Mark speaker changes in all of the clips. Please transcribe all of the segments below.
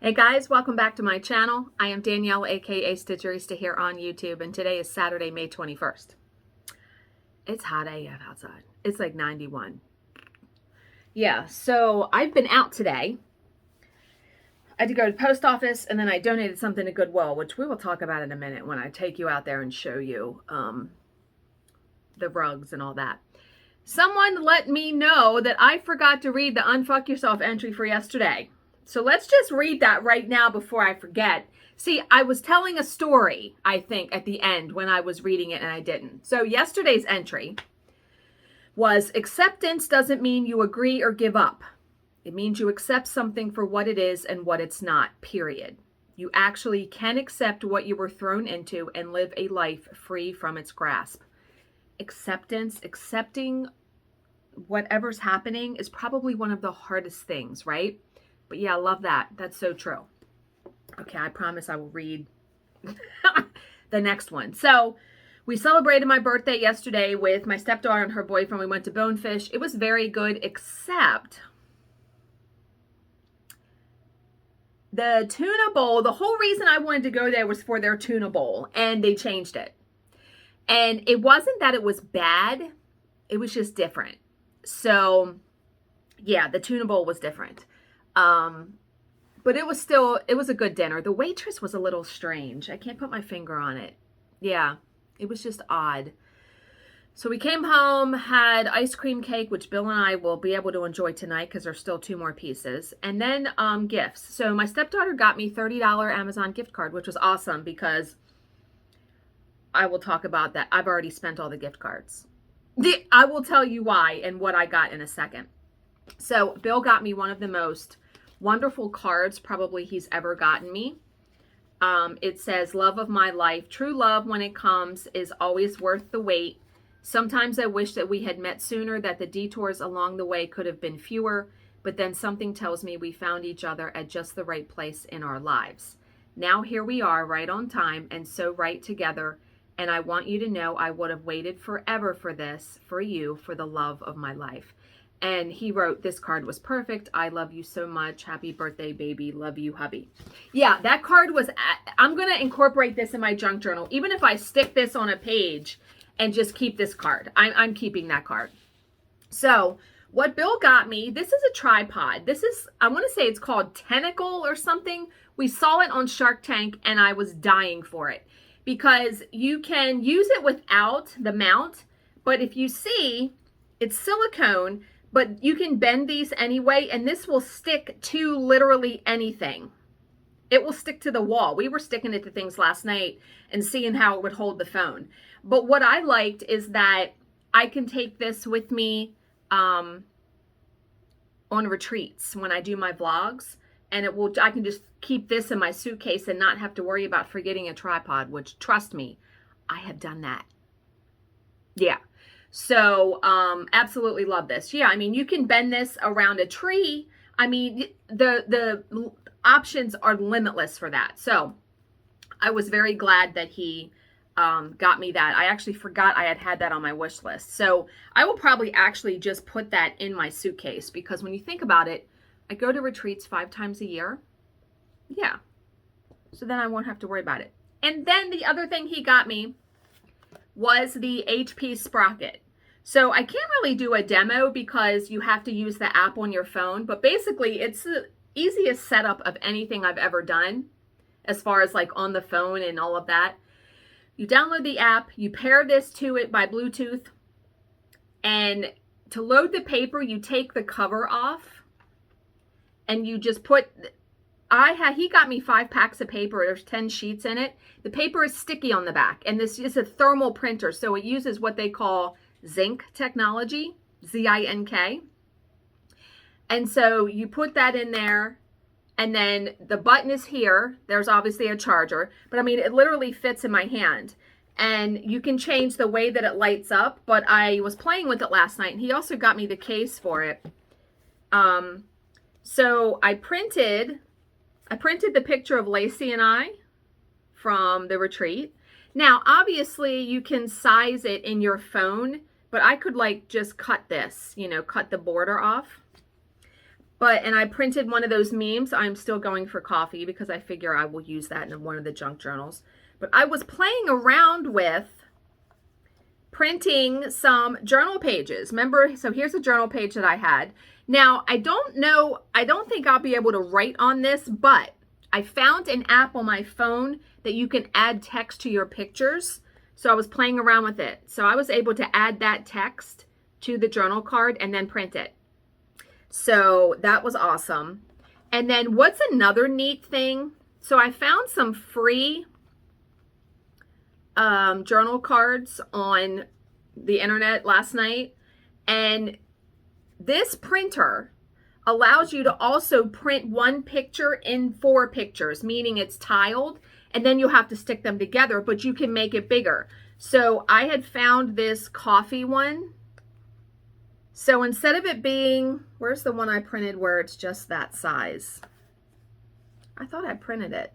Speaker 1: Hey guys, welcome back to my channel. I am Danielle, aka Stitcherista here on YouTube, and today is Saturday, May 21st. It's hot AF outside. It's like 91. Yeah, so I've been out today. I had to go to the post office, and then I donated something to Goodwill, which we will talk about in a minute when I take you out there and show you the rugs and all that. Someone let me know that I forgot to read the Unfuck Yourself entry for yesterday. So let's just read that right now before I forget. See, I was telling a story, I think, at the end when I was reading it and I didn't. So yesterday's entry was, acceptance doesn't mean you agree or give up. It means you accept something for what it is and what it's not, period. You actually can accept what you were thrown into and live a life free from its grasp. Acceptance, accepting whatever's happening is probably one of the hardest things, right? But yeah, I love that. That's so true. Okay, I promise I will read the next one. So we celebrated my birthday yesterday with my stepdaughter and her boyfriend. We went to Bonefish. It was very good, except the tuna bowl. The whole reason I wanted to go there was for their tuna bowl, and they changed it. And it wasn't that it was bad. It was just different. So yeah, the tuna bowl was different. But it was a good dinner. The waitress was a little strange. I can't put my finger on it. Yeah, it was just odd. So we came home, had ice cream cake, which Bill and I will be able to enjoy tonight because there's still 2 more pieces. And then gifts. So my stepdaughter got me $30 Amazon gift card, which was awesome because I will talk about that. I've already spent all the gift cards. I will tell you why and what I got in a second. So Bill got me one of the most wonderful cards probably he's ever gotten me. It says, love of my life. True love when it comes is always worth the wait. Sometimes I wish that we had met sooner, that the detours along the way could have been fewer, but then something tells me we found each other at just the right place in our lives. Now here we are, right on time and so right together. And I want you to know I would have waited forever for this, for you, for the love of my life. And he wrote, this card was perfect. I love you so much. Happy birthday, baby. Love you, hubby. Yeah, that card was, I'm going to incorporate this in my junk journal. Even if I stick this on a page and just keep this card, I'm keeping that card. So what Bill got me, this is a tripod. This is, I want to say it's called Tentacle or something. We saw it on Shark Tank and I was dying for it because you can use it without the mount. But if you see, it's silicone. But you can bend these anyway, and this will stick to literally anything. It will stick to the wall. We were sticking it to things last night and seeing how it would hold the phone. But what I liked is that I can take this with me on retreats when I do my vlogs, and I can just keep this in my suitcase and not have to worry about forgetting a tripod, which, trust me, I have done that. Yeah. So, absolutely love this. Yeah, I mean, you can bend this around a tree. I mean, the options are limitless for that. So, I was very glad that he got me that. I actually forgot I had that on my wish list. So, I will probably actually just put that in my suitcase because when you think about it, I go to retreats 5 times a year. Yeah. So, then I won't have to worry about it. And then the other thing he got me was the HP Sprocket. So I can't really do a demo because you have to use the app on your phone, but basically it's the easiest setup of anything I've ever done as far as like on the phone and all of that. You download the app, you pair this to it by Bluetooth, and to load the paper, you take the cover off and you just put, he got me 5 packs of paper. There's 10 sheets in it. The paper is sticky on the back, and this is a thermal printer, so it uses what they call zinc technology, Z-I-N-K. And so you put that in there, and then the button is here. There's obviously a charger, but I mean, it literally fits in my hand. And you can change the way that it lights up, but I was playing with it last night, and he also got me the case for it. So I printed the picture of Lacey and I from the retreat. Now, obviously, you can size it in your phone, but I could like just cut this, cut the border off. and I printed one of those memes. I'm still going for coffee because I figure I will use that in one of the junk journals. But I was playing around with printing some journal pages. Remember, so here's a journal page that I had. Now, I don't think I'll be able to write on this, but I found an app on my phone that you can add text to your pictures. So I was playing around with it. So I was able to add that text to the journal card and then print it. So that was awesome. And then what's another neat thing? So I found some free journal cards on the internet last night, and this printer allows you to also print one picture in 4 pictures, meaning it's tiled, and then you'll have to stick them together, but you can make it bigger. So I had found this coffee one. So instead of it being, where's the one I printed where it's just that size? I thought I printed it.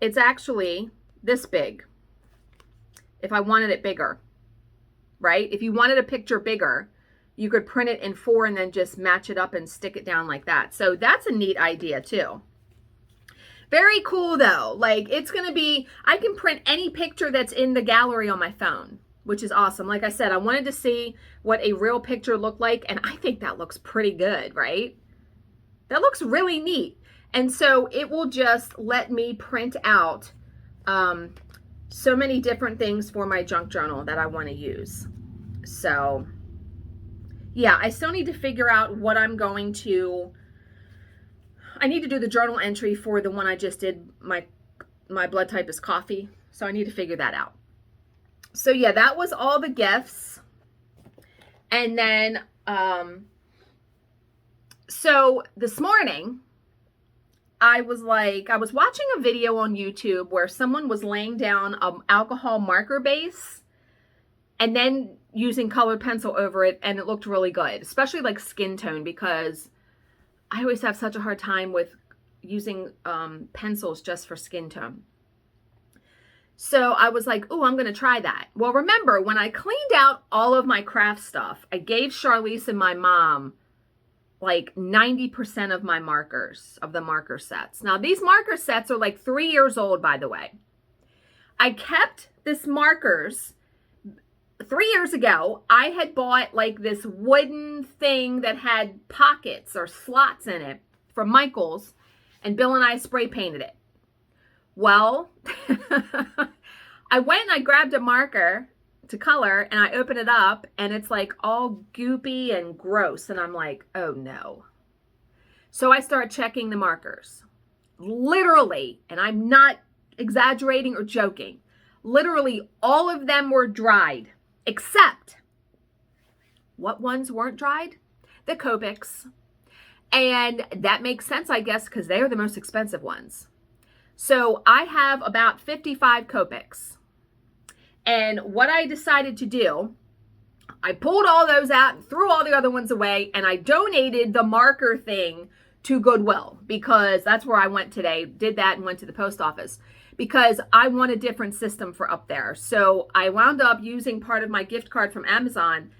Speaker 1: It's actually this big. If I wanted it bigger, right? If you wanted a picture bigger, you could print it in 4 and then just match it up and stick it down like that. So that's a neat idea too. Very cool though. Like it's going to be, I can print any picture that's in the gallery on my phone, which is awesome. Like I said, I wanted to see what a real picture looked like, and I think that looks pretty good, right? That looks really neat. And so it will just let me print out so many different things for my junk journal that I want to use. So yeah, I still need to figure out what I'm going to, I need to do the journal entry for the one I just did. My blood type is coffee. So I need to figure that out. So yeah, that was all the gifts. And then, so this morning, I was watching a video on YouTube where someone was laying down an alcohol marker base and then using colored pencil over it, and it looked really good, especially like skin tone, because I always have such a hard time with using pencils just for skin tone. So I was like, oh, I'm going to try that. Well, remember, when I cleaned out all of my craft stuff, I gave Charlize and my mom like 90% of my markers, of the marker sets. Now, these marker sets are like 3 years old, by the way. I kept this markers. 3 years ago, I had bought like this wooden thing that had pockets or slots in it from Michael's, and Bill and I spray painted it. Well, I went and I grabbed a marker to color, and I open it up, and it's like all goopy and gross, and I'm like, oh no. So I start checking the markers. Literally, and I'm not exaggerating or joking, literally all of them were dried, except what ones weren't dried? The Copics. And that makes sense, I guess, because they are the most expensive ones. So I have about 55 Copics. And what I decided to do, I pulled all those out and threw all the other ones away, and I donated the marker thing to Goodwill, because that's where I went today, did that and went to the post office, because I want a different system for up there. So I wound up using part of my gift card from Amazon.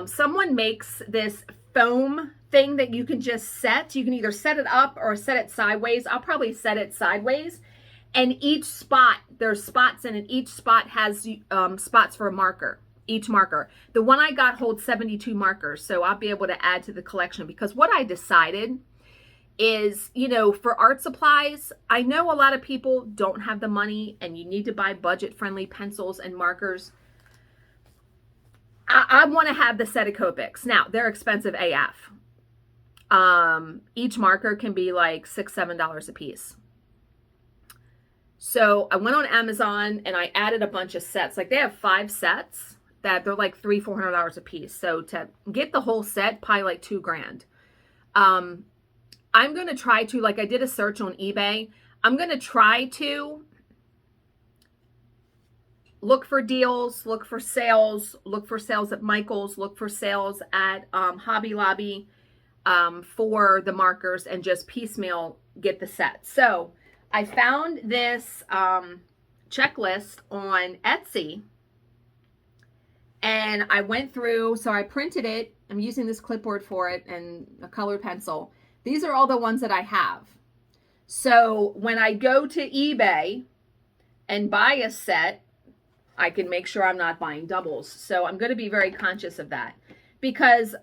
Speaker 1: Someone makes this foam thing that you can just set. You can either set it up or set it sideways. I'll probably set it sideways. And each spot, there's spots in it. Each spot has spots for a marker, each marker. The one I got holds 72 markers, so I'll be able to add to the collection, because what I decided is, you know, for art supplies, I know a lot of people don't have the money and you need to buy budget-friendly pencils and markers. I want to have the set of Copics. Now, they're expensive AF. Each marker can be like $6, $7 a piece. So I went on Amazon and I added a bunch of sets. Like they have 5 sets that they're like $300, $400 a piece. So to get the whole set, probably like $2,000. I'm going to try to, like I did a search on eBay. I'm going to try to look for deals, look for sales at Michael's, look for sales at Hobby Lobby for the markers, and just piecemeal get the set. So I found this checklist on Etsy, And I went through, so I printed it. I'm using this clipboard for it and a colored pencil. These are all the ones that I have. So when I go to eBay and buy a set, I can make sure I'm not buying doubles. So I'm going to be very conscious of that, because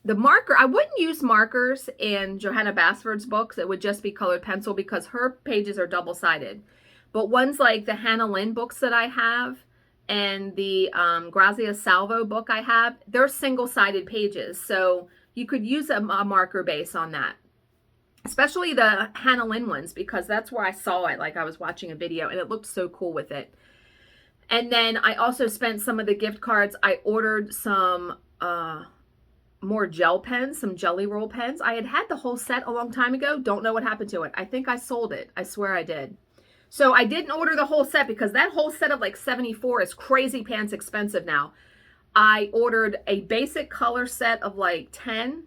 Speaker 1: the marker, I wouldn't use markers in Johanna Basford's books. It would just be colored pencil because her pages are double-sided. But ones like the Hannah Lynn books that I have and the Grazia Salvo book I have, they're single-sided pages. So you could use a marker base on that, especially the Hannah Lynn ones, because that's where I saw it. Like I was watching a video and it looked so cool with it. And then I also spent some of the gift cards. I ordered some more gel pens, some jelly roll pens. I had the whole set a long time ago. Don't know what happened to it. I think I sold it. I swear I did. So I didn't order the whole set because that whole set of like 74 is crazy pants expensive now. I ordered a basic color set of like 10.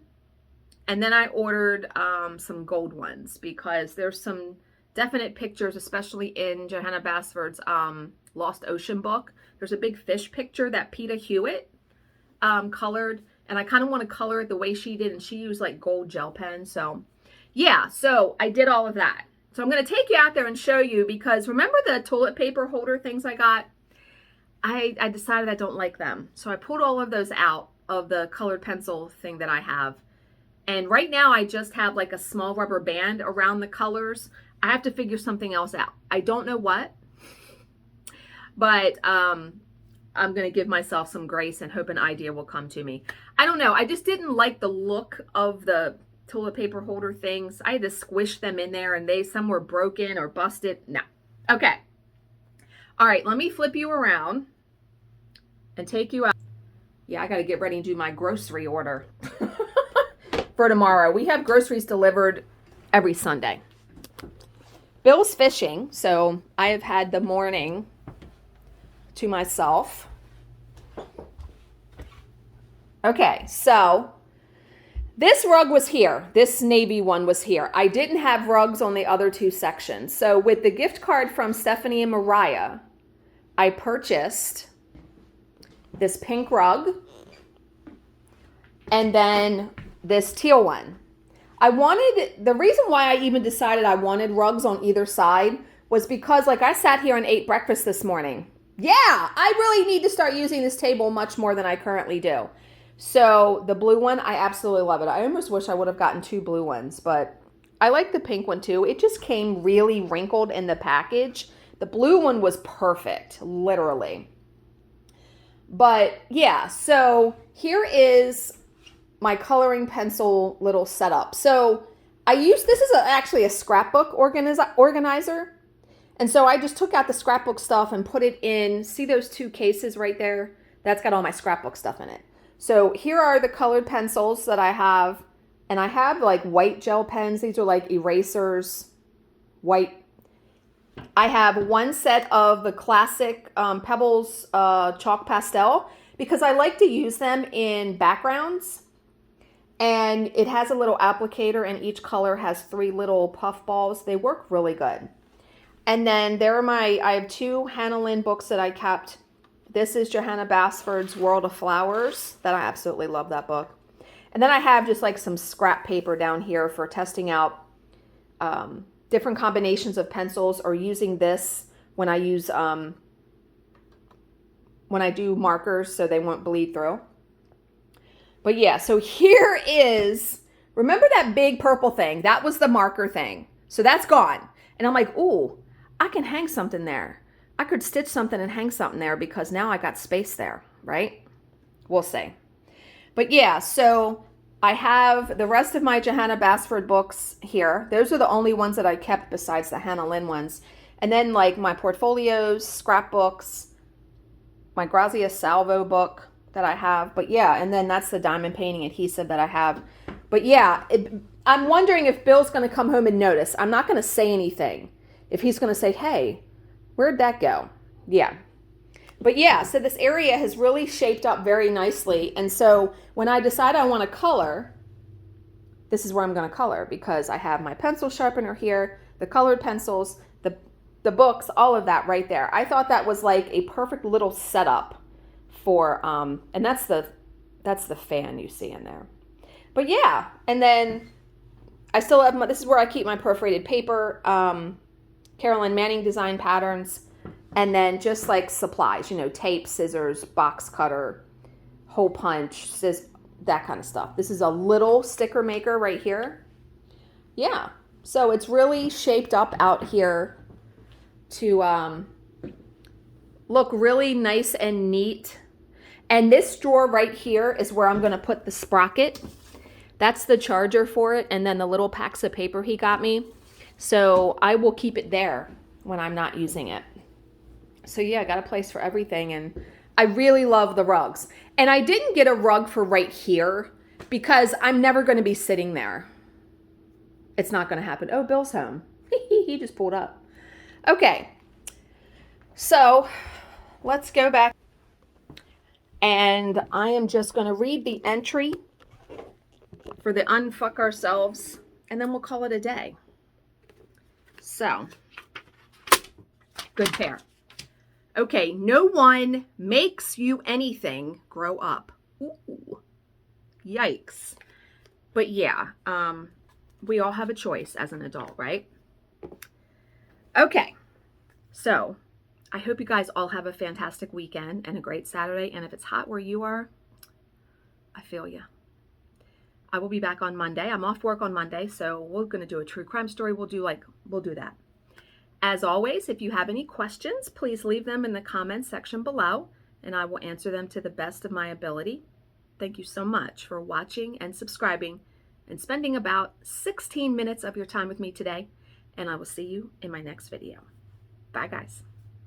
Speaker 1: And then I ordered some gold ones because there's some definite pictures, especially in Johanna Basford's Lost Ocean book. There's a big fish picture that Peta Hewitt colored. And I kind of want to color it the way she did. And she used like gold gel pens. So yeah, so I did all of that. So I'm going to take you out there and show you, because remember the toilet paper holder things I got? I decided I don't like them. So I pulled all of those out of the colored pencil thing that I have. And right now I just have like a small rubber band around the colors. I have to figure something else out. I don't know what, but I'm going to give myself some grace and hope an idea will come to me. I don't know. I just didn't like the look of the toilet paper holder things. I had to squish them in there and some were broken or busted. No. Okay. All right. Let me flip you around and take you out. Yeah, I got to get ready and do my grocery order for tomorrow. We have groceries delivered every Sunday. Bill's fishing, so I have had the morning to myself. Okay, so this rug was here. This navy one was here. I didn't have rugs on the other two sections. So with the gift card from Stephanie and Mariah, I purchased this pink rug and then this teal one. The reason why I even decided I wanted rugs on either side was because like I sat here and ate breakfast this morning. Yeah, I really need to start using this table much more than I currently do. So the blue one, I absolutely love it. I almost wish I would have gotten two blue ones, but I like the pink one too. It just came really wrinkled in the package. The blue one was perfect, literally. But yeah, so here is my coloring pencil little setup. So this is actually a scrapbook organizer. And so I just took out the scrapbook stuff and put it in, see those two cases right there? That's got all my scrapbook stuff in it. So here are the colored pencils that I have. And I have like white gel pens. These are like erasers, white. I have one set of the classic Pebbles chalk pastel because I like to use them in backgrounds. And it has a little applicator and each color has 3 little puff balls. They work really good. And then I have 2 Hannah Lynn books that I kept. This is Johanna Basford's World of Flowers. That I absolutely love that book. And then I have just like some scrap paper down here for testing out different combinations of pencils, or using this when I use when I do markers so they won't bleed through. But yeah, so here is, remember that big purple thing? That was the marker thing. So that's gone. And I'm like, ooh, I can hang something there. I could stitch something and hang something there because now I got space there, right? We'll see. But yeah, so I have the rest of my Johanna Basford books here. Those are the only ones that I kept besides the Hannah Lynn ones. And then like my portfolios, scrapbooks, my Grazia Salvo book that I have. But yeah, and then that's the diamond painting adhesive that I have. But yeah, I'm wondering if Bill's going to come home and notice. I'm not going to say anything. If he's going to say, hey, where'd that go? Yeah. But yeah, so this area has really shaped up very nicely. And so when I decide I want to color, this is where I'm going to color, because I have my pencil sharpener here, the colored pencils, the books, all of that right there. I thought that was like a perfect little setup for, and that's the fan you see in there. But yeah, and then I still have this is where I keep my perforated paper, Carolyn Manning design patterns, and then just like supplies, you know, tape, scissors, box cutter, hole punch, that kind of stuff. This is a little sticker maker right here. Yeah, so it's really shaped up out here to look really nice and neat. And this drawer right here is where I'm going to put the Sprocket. That's the charger for it, and then the little packs of paper he got me. So I will keep it there when I'm not using it. So yeah, I got a place for everything, and I really love the rugs. And I didn't get a rug for right here because I'm never going to be sitting there. It's not going to happen. Oh, Bill's home. He just pulled up. Okay, so let's go back. And I am just going to read the entry for the unfuck ourselves, and then we'll call it a day. So, good pair. Okay, no one makes you anything grow up. Ooh, yikes. But yeah, we all have a choice as an adult, right? Okay, so I hope you guys all have a fantastic weekend and a great Saturday. And if it's hot where you are, I feel you. I will be back on Monday. I'm off work on Monday, so we're going to do a true crime story. We'll do that. As always, if you have any questions, please leave them in the comments section below, and I will answer them to the best of my ability. Thank you so much for watching and subscribing and spending about 16 minutes of your time with me today, and I will see you in my next video. Bye, guys.